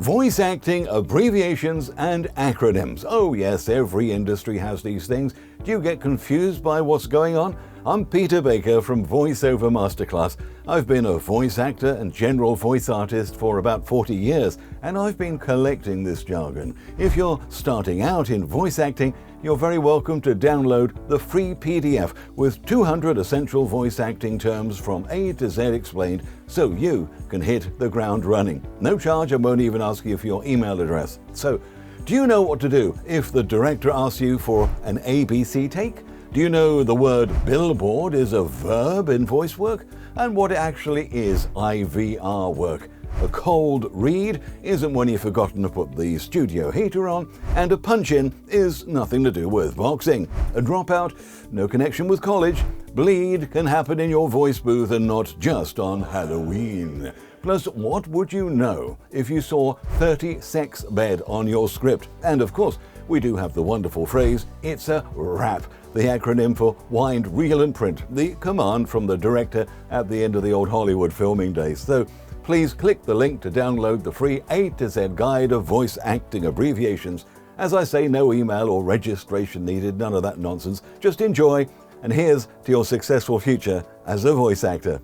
Voice acting, abbreviations, and acronyms. Oh yes, every industry has these things. Do you get confused by what's going on? I'm Peter Baker from VoiceOver Masterclass. I've been a voice actor and general voice artist for about 40 years, and I've been collecting this jargon. If you're starting out in voice acting, you're very welcome to download the free PDF with 200 essential voice acting terms from A to Z explained so you can hit the ground running. No charge, I won't even ask you for your email address. So, do you know what to do if the director asks you for an ABC take? Do you know the word billboard is a verb in voice work? And what it actually is IVR work? A cold read isn't when you've forgotten to put the studio heater on, and a punch-in is nothing to do with boxing. A dropout, no connection with college. Bleed can happen in your voice booth and not just on Halloween. Plus, what would you know if you saw 30 sex bed on your script? And of course, we do have the wonderful phrase, it's a wrap, the acronym for wind, reel and print, the command from the director at the end of the old Hollywood filming days. So please click the link to download the free A to Z guide of voice acting abbreviations. As I say, no email or registration needed, none of that nonsense. Just enjoy, and here's to your successful future as a voice actor.